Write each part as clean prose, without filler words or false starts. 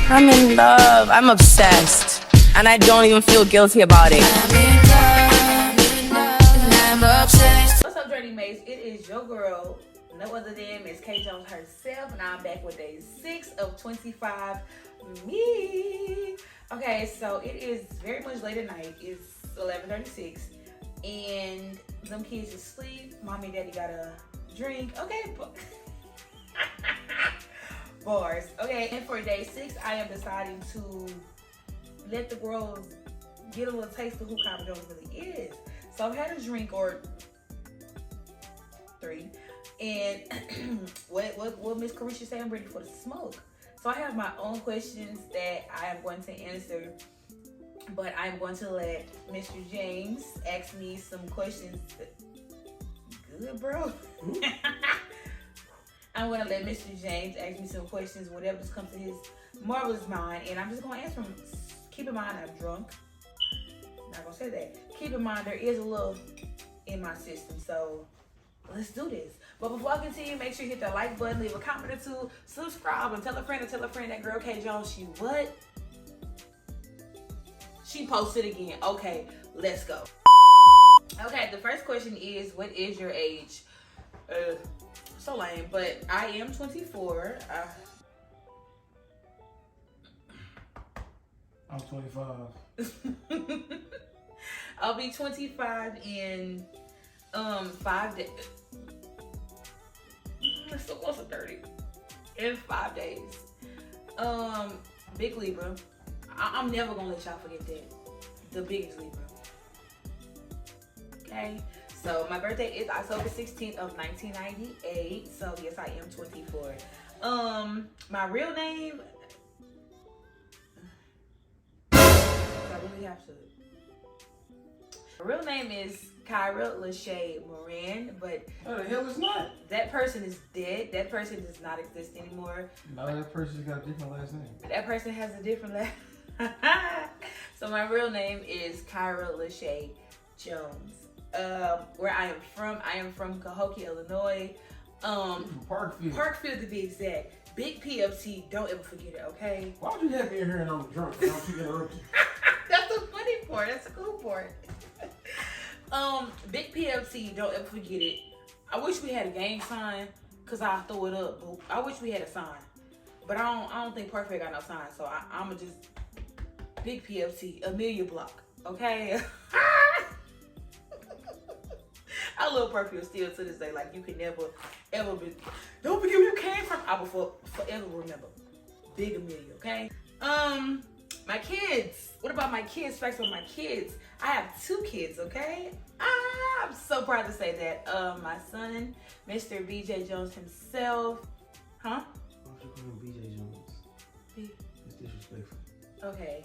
I'm in love. I'm obsessed. And I don't even feel guilty about it. What's up, Journey Mates? It is your girl, no other than Miss K Jones herself, and I'm back with day 6 of 25. Me. Okay, so it is very much late at night. It's 11:36, and them kids is asleep. Mommy and daddy got a drink. Okay, bars. Okay, and for day 6, I am deciding to let the world get a little taste of who Kyra Jones really is. So I've had a drink or 3, and what Miss Carisha say? I'm ready for the smoke. So I have my own questions that I am going to answer, but I'm going to let Mr. James ask me some questions. Good, bro. I'm going to let Mr. James ask me some questions, whatever just comes to his marvelous mind, and I'm just going to answer them. Keep in mind I'm drunk. Not going to say that. Keep in mind there is a little in my system, so let's do this. But before I continue, make sure you hit the like button, leave a comment or 2, subscribe, and tell a friend that girl K Jones, she what? She posted again. Okay, let's go. Okay, the first question is, what is your age? So lame, but I am 24. I'm 25. I'll be 25 in 5 days. It's so close to 30. In 5 days. Big Libra. I'm never gonna let y'all forget that. The biggest Libra. Okay. So my birthday is October 16th of 1998. So yes, I am 24. My real name. I really have to. My real name is Kyra Lachey Moran, but Oh, the hell is not. that person is dead. That person does not exist anymore. No, that person's got a different last name. That person has a different last. So my real name is Kyra Lachey Jones. Where I am from Cahokia, Illinois. From Parkfield. Parkfield to be exact. Big PFT, don't ever forget it, okay? Why would you have me in here and I'm drunk? Don't you interrupt you? That's the funny part. That's the cool part. Big PFT, don't ever forget it. I wish we had a gang sign, cause I'll throw it up. But I wish we had a sign, but I don't think Parkfield got no sign. So I'ma just Big PFT, Amelia Block, okay? I love Parkfield still to this day. Like, you can never ever be. Don't forget where you came from. I will forever remember Big Amelia, okay? My kids. What about my kids? Facts about my kids. I have 2 kids, okay? I'm so proud to say that. My son, Mr. BJ Jones himself. Huh? Why don't you call him BJ Jones? It's disrespectful. Okay.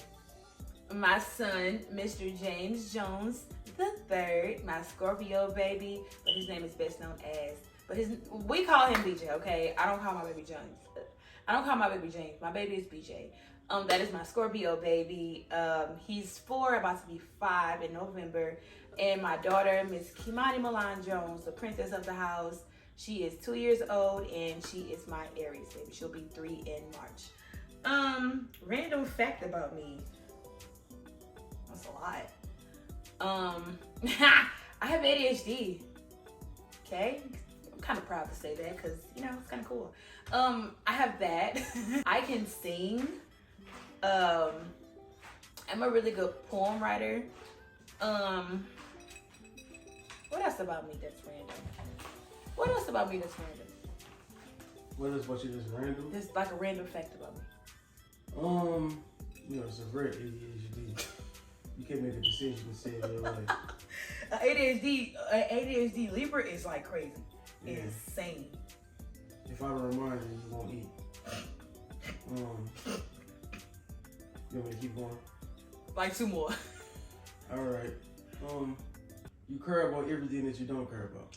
My son, Mr. James Jones III, my Scorpio baby, but his name is best known as, we call him BJ, okay? I don't call my baby James. I don't call my baby James. My baby is BJ. That is my Scorpio baby. He's 4, about to be 5 in November. And my daughter, Miss Kimani Milan Jones, the princess of the house. She is 2 years old, and she is my Aries baby. She'll be 3 in March. Random fact about me. That's a lot. I have ADHD. Okay? I'm kind of proud to say that because, you know, it's kind of cool. I have that. I can sing. I'm a really good poem writer. What else about me that's random? What else about me that's random? What is what you just random? There's like a random fact about me. You know, it's a rare ADHD. You can't make a decision to say it your way. ADHD Libra is like crazy. Yeah. Insane. If I remind you, you won't eat. You want me to keep going? Like 2 more. Alright. You care about everything that you don't care about.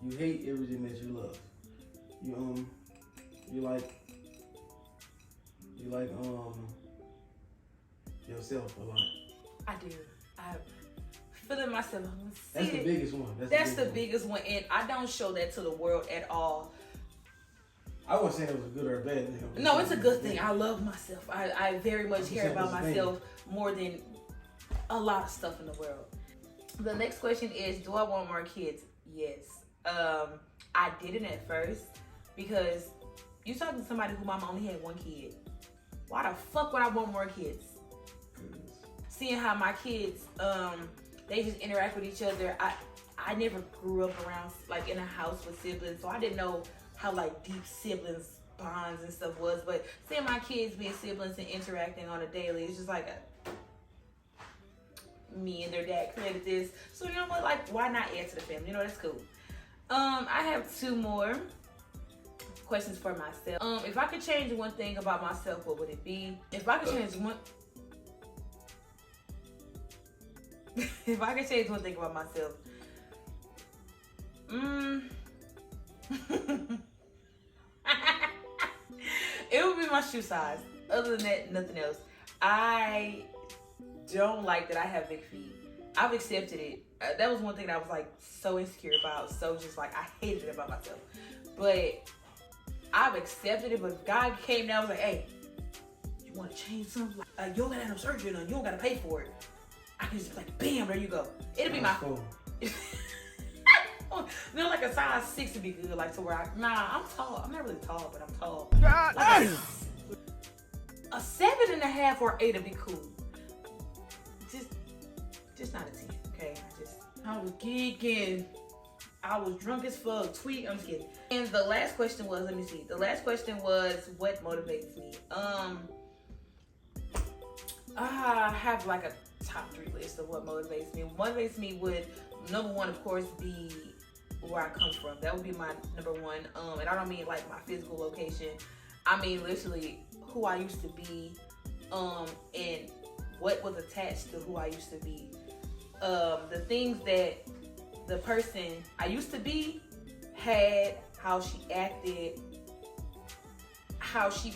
You hate everything that you love. You like yourself a lot. I do. I feeling myself. That's the biggest one. That's the biggest one, and I don't show that to the world at all. I wasn't saying it was a good or a bad thing. No, it's a good thing. I love myself. I very much care about it's a myself more than a lot of stuff in the world. The next question is, do I want more kids? Yes. I didn't at first because you talking to somebody who mama only had one kid. Why the fuck would I want more kids? Seeing how my kids, they just interact with each other. I never grew up around, like, in a house with siblings, so I didn't know how, like, deep siblings bonds and stuff was. But seeing my kids being siblings and interacting on a daily, it's just like me and their dad created this. So, you know what, like, why not add to the family? You know, that's cool. I have 2 more questions for myself. If I could change one thing about myself, what would it be? If I could change one... if I could change one thing about myself, it would be my shoe size. Other than that, nothing else. I don't like that I have big feet. I've accepted it. That was one thing that I was like so insecure about. So just like I hated it about myself. But I've accepted it. But if God came down and was like, hey, you want to change something? Like, you don't gotta have no surgery done. You don't gotta pay for it. I can just like, bam, there you go. It'll be my cool. You know, like a size 6 would be good, like to where I'm tall. I'm not really tall, but I'm tall. God, like a 7.5 or 8 would be cool. Just not a 10, okay? I was geeking. I was drunk as fuck. I'm just kidding. And the last question was, let me see. The last question was, what motivates me? I have like a top 3 list of what motivates me. What motivates me would, number 1, of course, be where I come from. That would be my number 1. And I don't mean like my physical location. I mean literally who I used to be, and what was attached to who I used to be. The things that the person I used to be had, how she acted, how she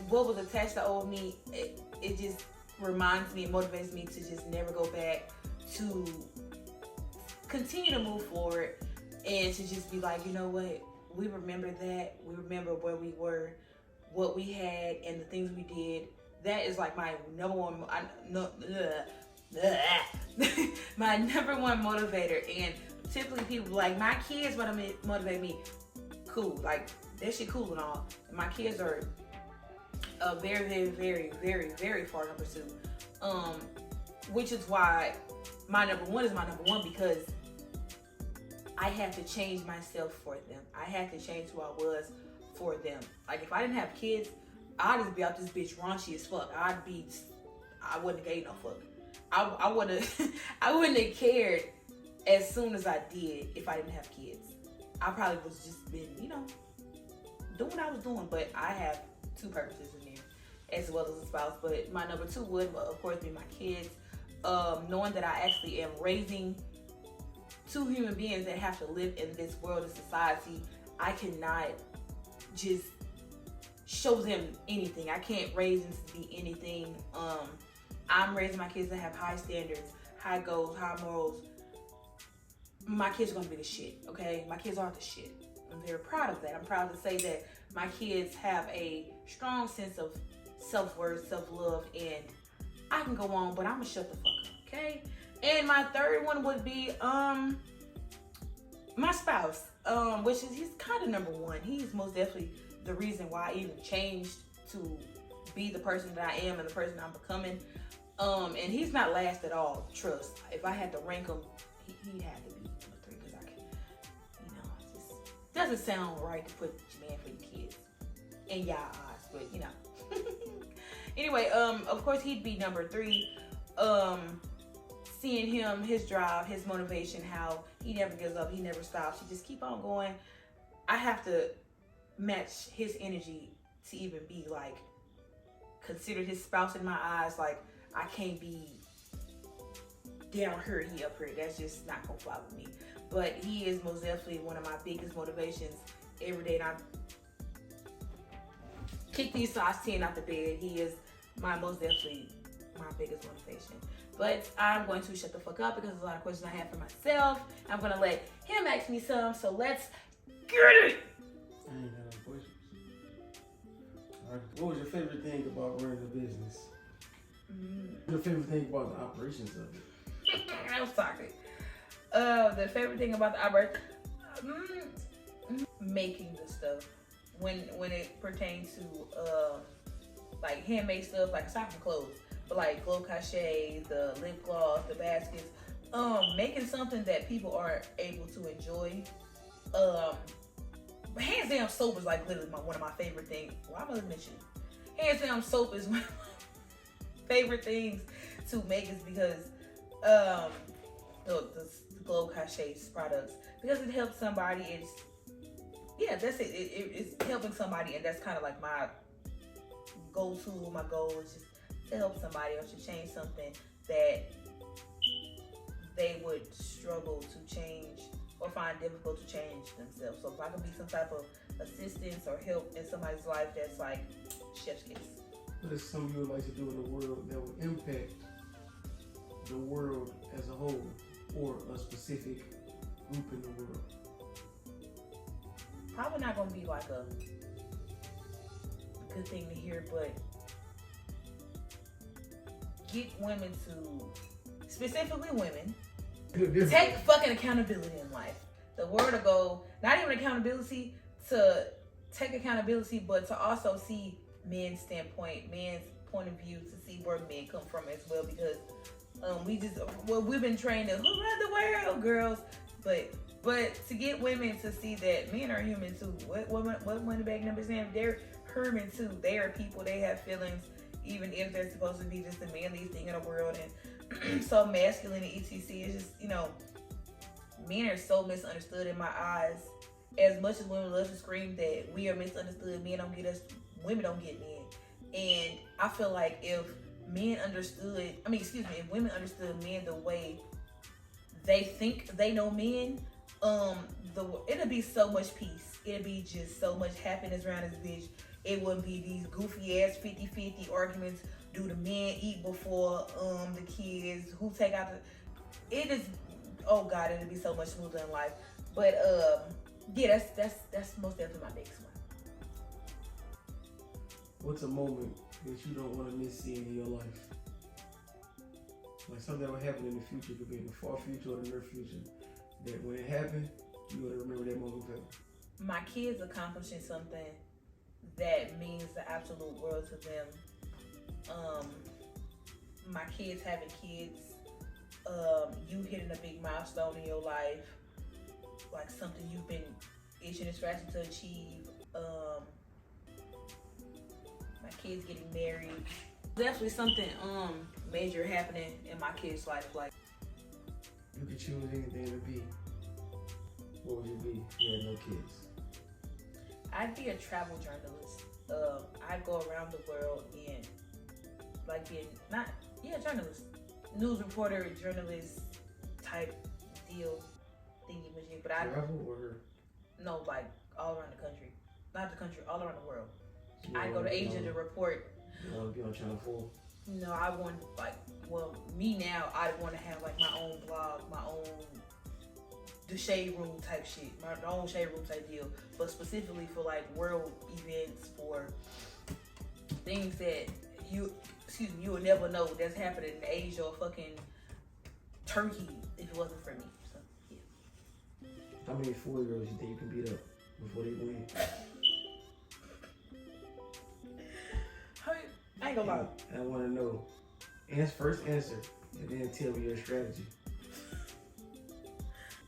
what was attached to old me, it just reminds me, it motivates me to just never go back, to continue to move forward, and to just be like, you know what, we remember that, we remember where we were, what we had, and the things we did. That is like my number 1, my number 1 motivator. And typically people like, my kids motivate me. Cool, like that shit cool and all. My kids are a very, very, very, very, very far number 2. Which is why my number 1 is my number 1, because I had to change myself for them. I had to change who I was for them. Like if I didn't have kids, I'd just be out this bitch raunchy as fuck. I wouldn't have gave no fuck. I wouldn't have cared as soon as I did if I didn't have kids. I probably was just been, you know, doing what I was doing. But I have 2 purposes in there, as well as a spouse. But my number 2 would, of course, be my kids. Knowing that I actually am raising 2 human beings that have to live in this world of society. I cannot just show them anything. I can't raise them to be anything. I'm raising my kids to have high standards, high goals, high morals. My kids are gonna be the shit, okay? My kids are the shit. I'm very proud of that. I'm proud to say that my kids have a strong sense of self-worth, self-love, and I can go on, but I'm gonna shut the fuck up, okay? And my 3rd one would be my spouse, which is, he's kind of number 1. He's most definitely the reason why I even changed to be the person that I am and the person I'm becoming. And he's not last at all, trust. If I had to rank him, he had to be number 3, because I can, you know, it just doesn't sound right to put your man for your kids in y'all eyes, but you know. Anyway, of course he'd be number 3. Seeing him, his drive, his motivation, how he never gives up, he never stops, he just keep on going. I have to match his energy to even be like considered his spouse in my eyes. Like I can't be down here, he up here. That's just not gonna fly with me. But he is most definitely one of my biggest motivations every day. And I kick these size 10 out the bed. He is most definitely my biggest motivation. But I'm going to shut the fuck up because there's a lot of questions I have for myself. I'm gonna let him ask me some. So let's get it. What was your favorite thing about running the business? Your favorite thing about the operations of it? I was talking. The favorite thing about the operation, making the stuff. When it pertains to like handmade stuff, like aside from clothes, but like glow cachet, the lip gloss, the baskets, making something that people are able to enjoy. Hands down, soap is like literally one of my favorite things. Why am I looking at you? Hands down, soap is one of my favorite things to make, is because the glow cachet products, because it helps somebody. That's it. It's helping somebody, and that's kind of like my go-to. My goal is just to help somebody or to change something that they would struggle to change or find difficult to change themselves. So if I could be some type of assistance or help in somebody's life, that's like chef's kiss. What is something you would like to do in the world that would impact the world as a whole, or a specific group in the world? Probably not gonna be like a good thing to hear, but get women to, specifically women, take fucking accountability in life. The word to go, not even accountability, to take accountability, but to also see men's standpoint, men's point of view, to see where men come from as well, because we've been trained to who run the world, girls, but to get women to see that men are human too. What money bag number saying? They're human too. They are people. They have feelings, even if they're supposed to be just the manliest thing in the world and so masculine and etc. It's just, men are so misunderstood in my eyes. As much as women love to scream that we are misunderstood, men don't get us, women don't get men. And I feel like if women understood men the way they think they know men, it'll be so much peace. It'll be just so much happiness around this bitch. It wouldn't be these goofy ass 50-50 arguments. Do the men eat before the kids? Who take out the? It is. Oh God, it'll be so much smoother in life. But that's most definitely my biggest one. What's a moment that you don't want to miss seeing in your life? Like something that will happen in the future, could be in the far future or the near future, that when it happened, you gotta remember that moment forever. My kids accomplishing something that means the absolute world to them. My kids having kids, you hitting a big milestone in your life, like something you've been itching and scratching to achieve. My kids getting married. Definitely something major happening in my kids' life. Like, you could choose anything to be, what would you be if you had no kids? I'd be a travel journalist. I'd go around the world and journalist, news reporter, journalist type deal, thingy majig. But travel or no, like all around the country, not the country, all around the world. I go to Asia to report. You want to be on Channel 4? No, I want me now. I want to have like my own blog, my own the shade room type shit, my own shade room type deal, but specifically for like world events, for things that you would never know that's happening in Asia or fucking Turkey if it wasn't for me. So yeah. How many 4-year-olds you think you can beat up before they win? I ain't gonna lie. I want to know. First answer, and then tell me your strategy.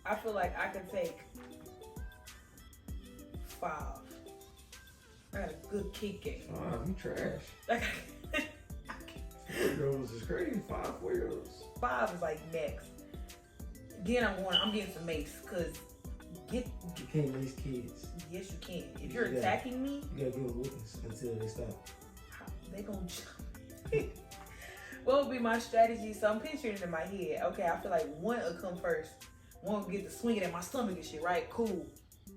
I feel like I could take 5. I got a good kick game. 5, you trash. 4-year-olds is crazy. 4-year-olds. 5 is like next. Then I'm getting some mace, cause you can't mace kids. Yes, you can. If you're attacking me, you gotta give them witness until they stop. They gonna jump. What would be my strategy? So I'm picturing it in my head. Okay, I feel like one will come first. One will get the swinging at my stomach and shit, right? Cool.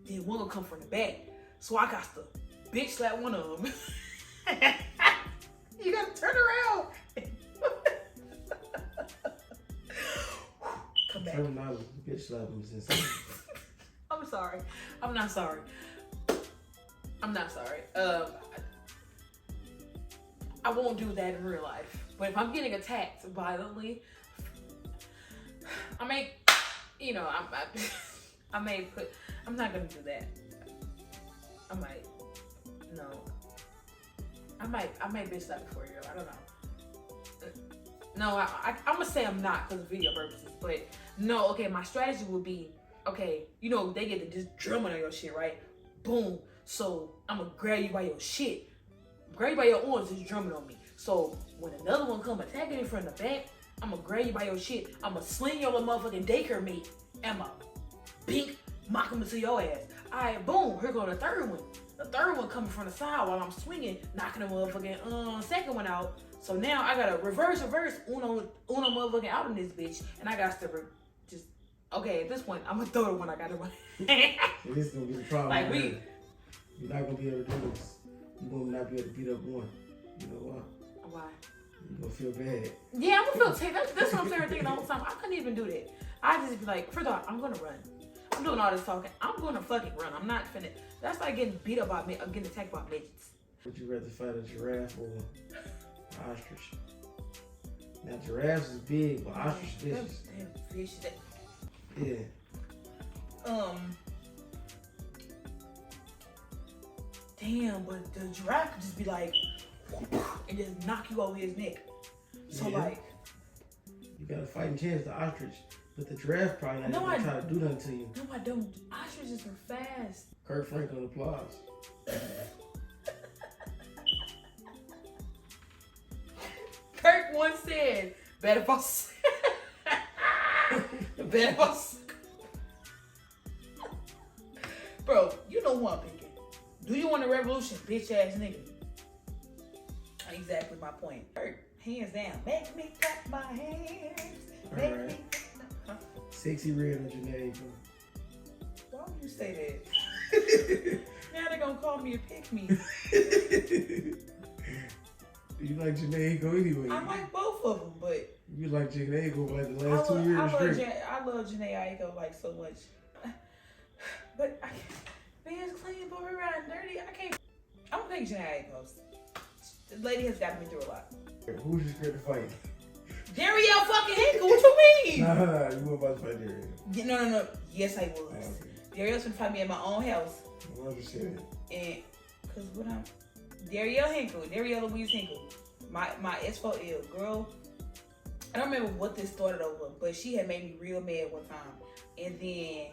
Then one will come from the back. So I got to bitch slap one of them. You gotta turn around. Come back. Bitch slap them is insane. I'm sorry. I'm not sorry. I'm not sorry. I won't do that in real life. But if I'm getting attacked violently, I may, you know, I may put, I'm not gonna do that. I might, no. I might bitch slap a 4-year-old, I don't know. No, I'm gonna say I'm not because of video purposes, but no, okay, my strategy would be, okay, you know, they get to just drumming on your shit, right? Boom. So I'm gonna grab you by your shit. Grab you by your arms, just drumming on me. So when another one come attacking you from the back, I'm gonna grab you by your shit. I'm gonna sling your little motherfucking daycare mate. And I'm gonna bink, mock him into your ass. Alright, boom, here go the third one. The third one coming from the side while I'm swinging, knocking the motherfucking second one out. So now I gotta reverse, uno motherfucking out in this bitch. And I got to just, okay, at this point, I'm gonna throw the one I got in my hand. So this is gonna be the problem. Like we, you're not gonna be able to do this. You're gonna not be able to beat up one. You know why? why? You're gonna feel bad. Yeah, I'm gonna feel that's what I'm thinking the whole time. I couldn't even do that. I just be like, first off, I'm gonna run. I'm doing all this talking. I'm gonna fucking run. I'm not finna. That's like getting beat up by getting attacked by midgets. Would you rather fight a giraffe or an ostrich? Now giraffes is big, but ostrich vicious. Damn fish. Yeah. Damn, but the giraffe could just be like, and just knock you over his neck. So yeah. like, you got a fighting chance, the ostrich, but the giraffe probably not gonna try to do nothing to you. No, I don't. Ostriches are fast. Kirk Franklin applause. Kirk once said, "Bet if I Bro, you know who I'm picking. Do you want a revolution, bitch ass nigga? Exactly my point. Kirk, hands down. Make me clap my hands. Make Alright. me. Huh? Sexy Red or Janae. Why would you say that? Now they're gonna call me a pick me. You like Janae Go anyway. I like both of them, but you like Janae Go like the last 2 years straight. I love Janae Aiko like so much. But I can't. Man's clean, but we're riding dirty. I can't. I'm gonna pick Janae Aiko. The lady has gotten me through a lot. Who's you scared to fight? Darielle fucking Hinkle, what you mean? Nah, you weren't about to fight Darielle. No. Yes, I was. Oh, okay. Darielle's gonna fight me at my own house. 100%. And, cause what I'm, Darielle Hinkle, Darielle Louise Hinkle, my S4L girl. I don't remember what this started over, but she had made me real mad one time. And then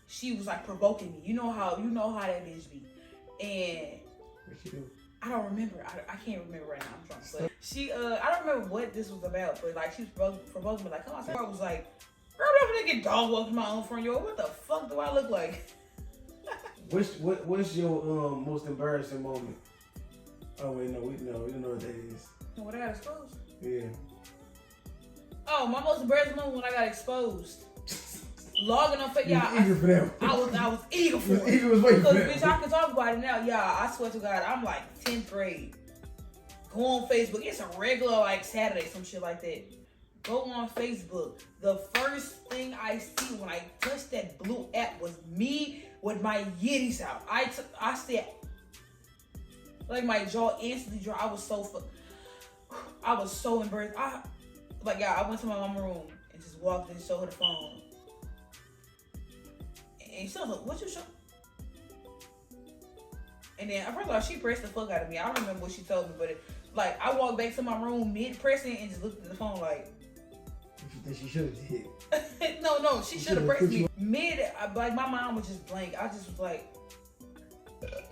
she was like provoking me. You know how that bitch be. And What she do? I don't remember. I can't remember right now. I'm drunk. But she, I don't remember what this was about, but like she was provoking me. Like, come on, I was like, girl, I'm gonna get dog walked in my own front yard. What the fuck do I look like? What's your most embarrassing moment? Oh wait, no, we don't know what that is. When I got exposed. Yeah. Oh, my most embarrassing moment when I got exposed. Logging on Facebook. Yeah, eager for that. I was eager for it. Eager was waiting for that. Bitch, I can talk about it now. Yeah, I swear to God, I'm like 10th grade. Go on Facebook. It's a regular like Saturday, some shit like that. Go on Facebook. The first thing I see when I touched that blue app was me with my yitties out. I said, like my jaw instantly dropped. I was so embarrassed. I went to my mama's room and just walked and showed her the phone. And she was like, what you show? And then, first of all, she pressed the fuck out of me. I don't remember what she told me, but I walked back to my room mid-pressing and just looked at the phone like. What you think she should have did? No, she should have pressed me. My mind was just blank. I just was like,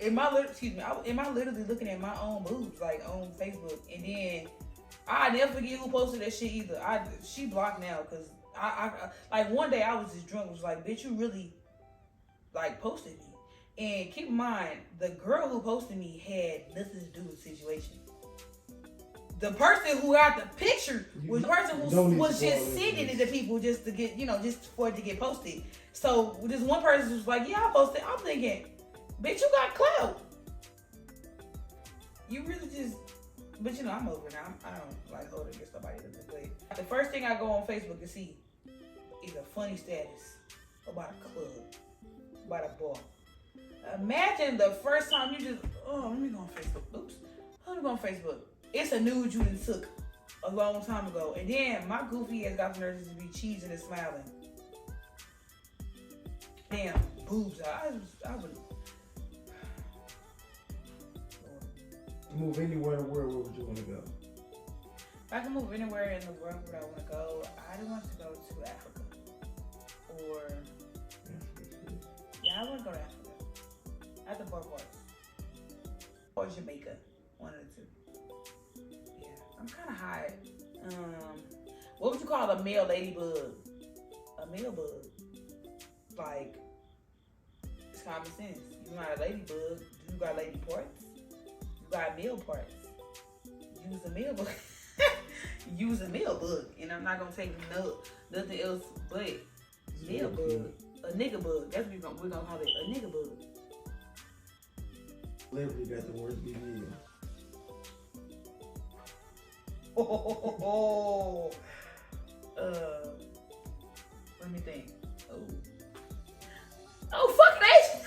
am I literally looking at my own boobs, like, on Facebook? And then, I never forget who posted that shit either. She blocked now, because like, one day I was just drunk, was like, bitch, you really, like, posted me. And keep in mind, the girl who posted me had nothing to do with the situation. The person who got the picture was the person who was just sending it to people just to get, just for it to get posted. So this one person was like, yeah, I posted. I'm thinking, bitch, you got clout. You really just, but I'm over now. I don't like hold against somebody to play. The first thing I go on Facebook and see is a funny status about a club, about a bar. Imagine the first time you just, let me go on Facebook. Oops. Let me go on Facebook. it's a nude you done took a long time ago. And then my goofy ass got the nerves to be cheesing and smiling. Damn, boobs. I would. Move anywhere in the world, where would you want to go? If I can move anywhere in the world where I want to go, I want to go to Africa. Or, yeah, I want to go to Africa. I have the both parts. Or Jamaica. One of the two. Yeah, I'm kind of hot. What would you call a male ladybug? A male bug. Like, it's common sense. You're not a ladybug. You got lady parts. You got male parts. Use a male bug. Use a male bug. And I'm not going to take nothing else but male bug. A nigga bug. That's what we're gonna call it. A nigga bug. Celebrity got the worst BBL. Let me think. Oh,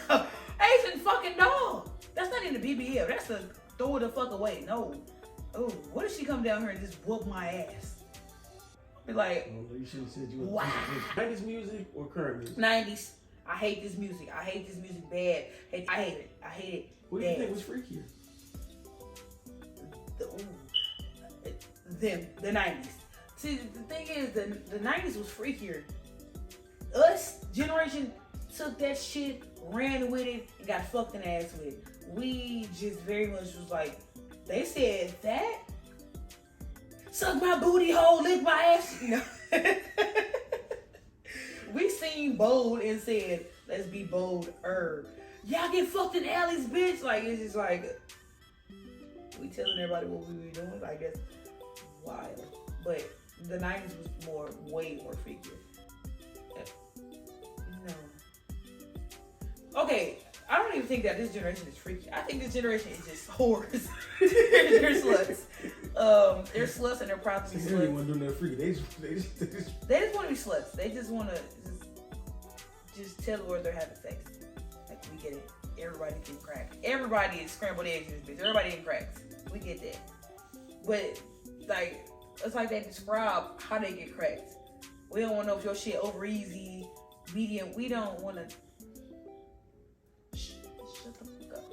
fucking Asian fucking dog. That's not in the BBL. That's a throw it the fuck away. No. Oh, what if she come down here and just whoop my ass? Be like, oh, you should have said you wow. 90s music or current music? 90s. I hate this music. I hate this music bad. I hate it. I hate it. What do you think was freakier? The 90s. See, the thing is, the 90s was freakier. Us, generation, took that shit, ran with it, and got fucked in the ass with it. We just very much was like, they said that? Suck my booty hole, lick my ass. You know? We seen bold and said, let's be bolder. Y'all get fucked in alleys, bitch. Like, it's just like, we telling everybody what we were doing. Like, that's wild. But the 90s was way more freakier. No. Okay, I don't even think that this generation is freaky. I think this generation is just whores. They're sluts. They're sluts and they're proud to be sluts. They don't want to do nothing freaky. They just want to be sluts. They just want to just tell the world they're having sex. Like, we get it. Everybody can crack. Everybody is scrambled eggs in this bitch. Everybody in cracks. We get that. But, like, it's like they describe how they get cracked. We don't want to know if your shit over easy, medium. We don't want to. Shut the fuck up.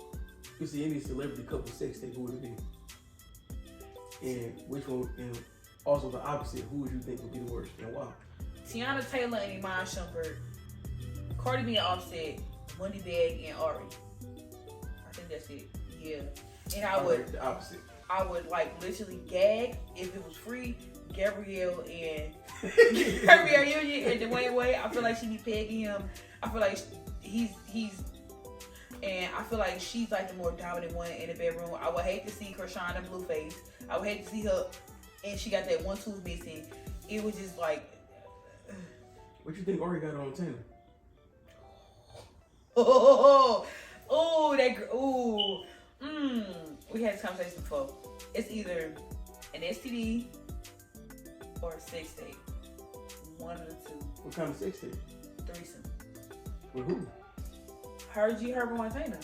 You see any celebrity couple sex tape, who would it be? And which one? And also the opposite, who would you think would be the worst and why? Tiana Taylor and Iman Shumpert, Cardi B and Offset, Money Bag and Ari. I think that's it. Yeah. And I would the opposite. I would like literally gag if it was free. Gabrielle Union and Dwayne Wade. I feel like she be pegging him. I feel like he's and I feel like she's like the more dominant one in the bedroom. I would hate to see Krishan in Blueface. I would hate to see her and she got that one tooth missing. It was just like. What you think Ari got on Taylor? We had this conversation before. It's either an STD or a sex tape. One of the two. What kind of sex tape? Threesome. With who? Her G Herb Montana.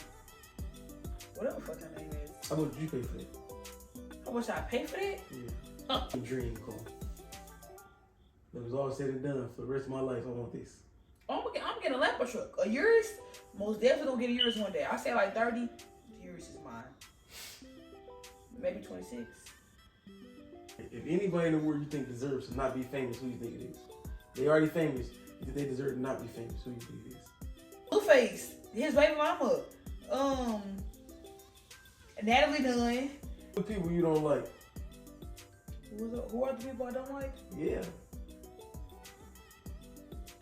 Whatever the fuck her name is. How much did you pay for that? How much I pay for that? Yeah. Dream call. It was all said and done. For the rest of my life, I want this. I'm getting a Lambo truck. A yours? Most definitely gonna get a yours one day. I say like 30. Yours is mine. Maybe 26. If anybody in the world you think deserves to not be famous, who you think it is? They already famous. You think they deserve to not be famous? Who you think it is? Blueface, his baby mama. Natalie Nunn. The people you don't like. Who are the people I don't like? Yeah.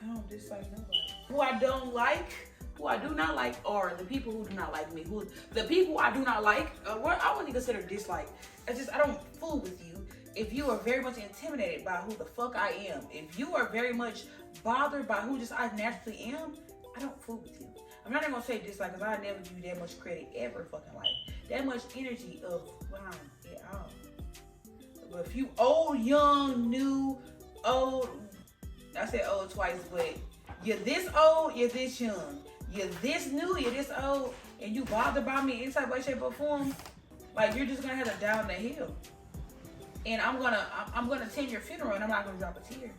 I don't dislike nobody. Who I don't like, who I do not like, are the people who do not like me. The people I do not like, I wouldn't consider dislike. I don't fool with you. If you are very much intimidated by who the fuck I am, if you are very much bothered by who just I naturally am, I don't fool with you. I'm not even gonna say dislike because I never give you that much credit ever fucking life. That much energy of wow, yeah, oh. But if you old, young, new, old, I said old twice, but you're this old, you're this young, you're this new, you're this old, and you bothered by me in any type of way, shape, or form, like you're just gonna have to down the hill. and I'm gonna attend your funeral, and I'm not gonna drop a tear.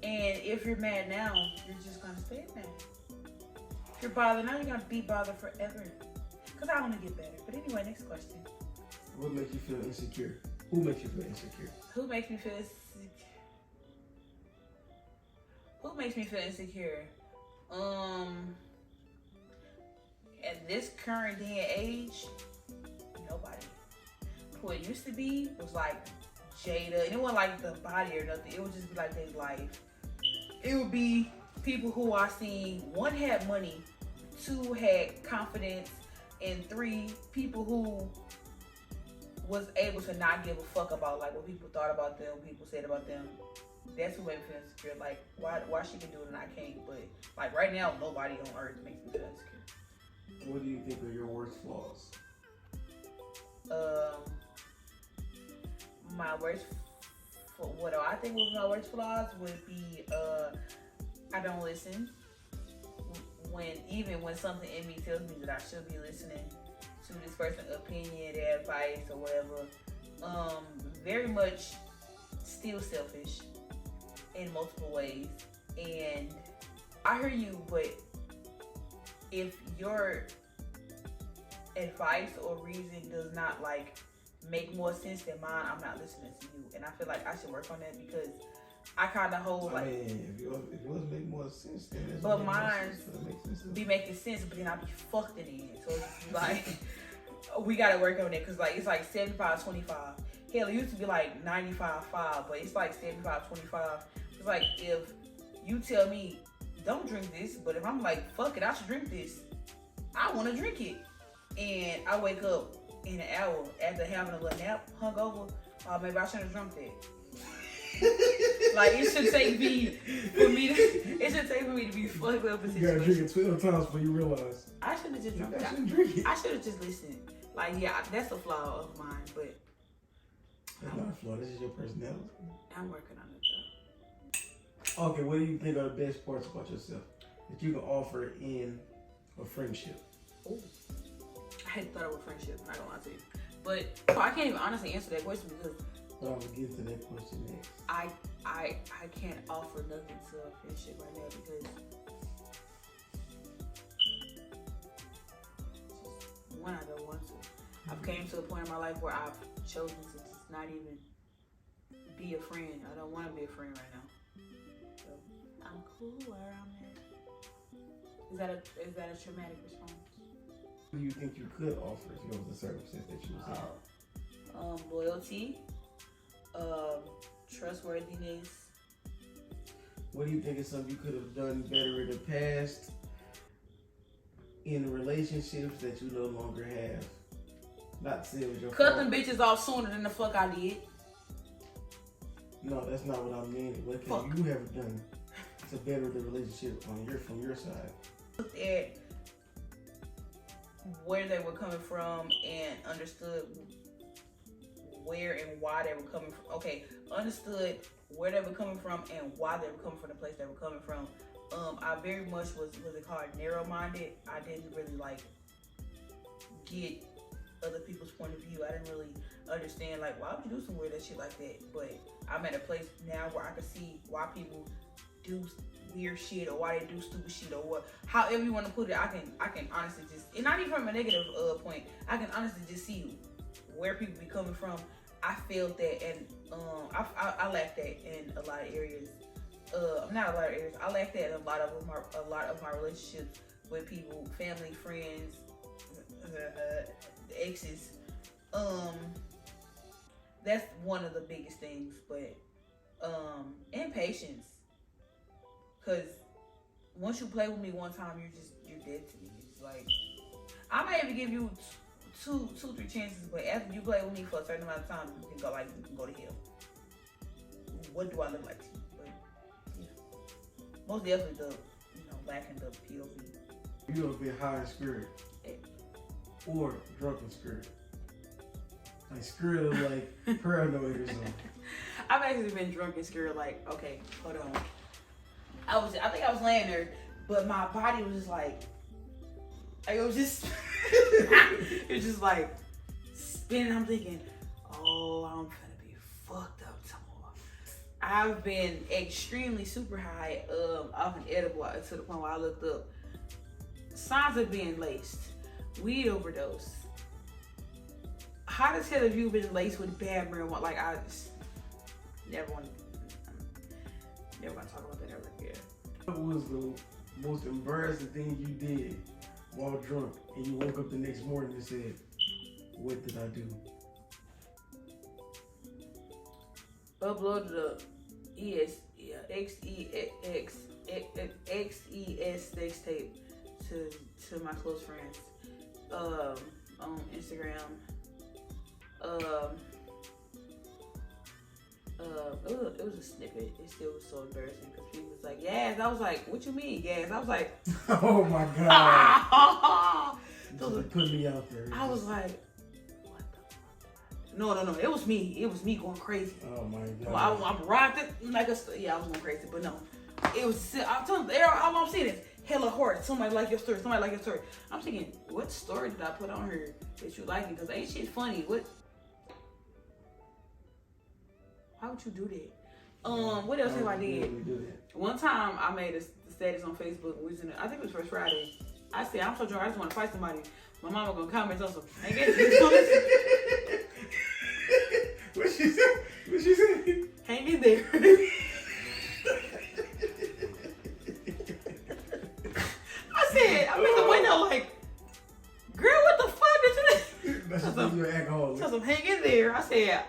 And if you're mad now, you're just gonna stay mad. If you're bothered now, you're gonna be bothered forever. Cause I want to get better. But anyway, next question. What makes you feel insecure? Who makes you feel insecure? Who makes me feel insecure? Who makes me feel insecure? At this current day and age, nobody. Who it used to be was like Jada, and it wasn't like the body or nothing. It would just be like their life. It would be people who I seen, one had money, two had confidence, and three, people who was able to not give a fuck about like what people thought about them, people said about them. That's what made me feel insecure. Like why she can do it and I can't, but like right now nobody on earth makes me feel insecure. What do you think are your worst flaws? My worst, what I think was my worst flaws would be I don't listen. Even when something in me tells me that I should be listening to this person's opinion, their advice, or whatever. Very much still selfish in multiple ways. And I hear you, but if your advice or reason does not like make more sense than mine, I'm not listening to you. And I feel like I should work on that because I kind of hold like. I mean, if yours make more sense, then it's but mine be making sense, but then I be fucked in the end. So it's like we gotta work on it because like it's like 75-25. Hell, it used to be like 95-5, but it's like 75-25. It's like if you tell me don't drink this, but if I'm like fuck it, I should drink this. I want to drink it, and I wake up in an hour after having a little nap, hungover. Maybe I shouldn't have drunk that. Like it should take me for me to be fucked up in situations. You gotta drink it 12 times before you realize. I should have just drunk it. I shouldn't drink it. I should have just listened. Like yeah, that's a flaw of mine, but that's not a flaw. This is your personality. I'm working on it though. Okay, what do you think are the best parts about yourself that you can offer in a friendship? Oh, I hadn't thought of a friendship. I'm not gonna lie to you, but I can't even honestly answer that question because. But I'm gonna get to that question next. I can't offer nothing to a friendship right now because one, I don't want to. I've came to a point in my life where I've chosen to just not even be a friend. I don't want to be a friend right now. So I'm cool where I'm at. Is that a traumatic response? What do you think you could offer if you was the circumstance that you was in? Loyalty. Trustworthiness. What do you think is something you could have done better in the past in relationships that you no longer have? Not to say it was your Cut fault. them bitches off sooner than the fuck I did. No, that's not what I mean. What can you have done to better the relationship from your side? Looked at where they were coming from and understood where and why they were coming from. Okay, understood where they were coming from and why they were coming from the place they were coming from. I very much was it called narrow-minded. I didn't really like get other people's point of view. I didn't really understand like why would you do some weird shit like that. But I'm at a place now where I can see why people do weird shit or why they do stupid shit or what. However you want to put it, I can honestly just, and not even from a negative point. I can honestly just see where people be coming from. I felt that, and I lacked that in a lot of areas. Not a lot of areas. I lacked that in a lot of my relationships with people, family, friends, exes. That's one of the biggest things. But and patience, because once you play with me one time, you're dead to me. It's like I may even give you two, 3 chances, but after you play with me for a certain amount of time, you can go to hell. What do I look like to you? But yeah, most definitely the lacking the POV. You ever been high in spirit or drunk in spirit? Like spirit of like paranoid or something. I've actually been drunk and scared. Like, okay, hold on. I think I was laying there, but my body was just like it was just. It's just like spinning. I'm thinking, oh, I'm gonna be fucked up tomorrow. I've been extremely super high off an edible to the point where I looked up signs of being laced. Weed overdose. How to tell if you've been laced with bad marijuana? Like, I just never want to talk about that ever again. What was the most embarrassing thing you did while drunk and you woke up the next morning and said, what did I do? Uploaded the XES sex tape to my close friends on Instagram. It was a snippet. It still was so embarrassing because he was like, "Yes." I was like, "What you mean, yes?" I was like, "Oh my god!" Just put me out there. I was like, "What the fuck?" No. It was me. It was me going crazy. Oh my god! Well, I'm rocking like a I was going crazy, but no, it was. I'm telling you, all I'm seeing is hella heart. Somebody like your story. Somebody like your story. I'm thinking, what story did I put on here that you like it? Because ain't shit funny. What? Why would you do that? What else have I did? One time I made a status on Facebook. I think it was First Friday. I said, I'm so drunk, I just want to fight somebody. My mama gonna comment on some. What she said? What she said? Hang in there. I'm in the window like, girl, what the fuck did you do? That's just you're alcoholic. So I'm hang in there. I said,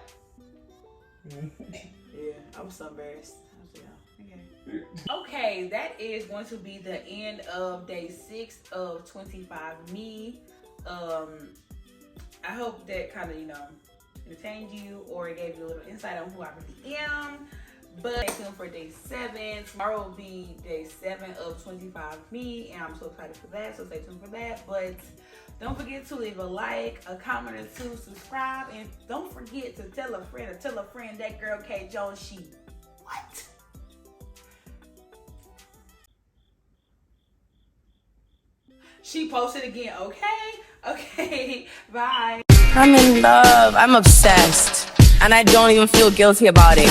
yeah, I was so embarrassed. I said, okay, that is going to be the end of day 6 of 25 Me. I hope that kind of, entertained you or gave you a little insight on who I really am. But stay tuned for day 7. Tomorrow will be day 7 of 25 Me, and I'm so excited for that. So stay tuned for that. But don't forget to leave a like, a comment or 2, subscribe, and don't forget to tell a friend that girl K Jones, she what? She posted again. Okay, bye. I'm in love. I'm obsessed. And I don't even feel guilty about it.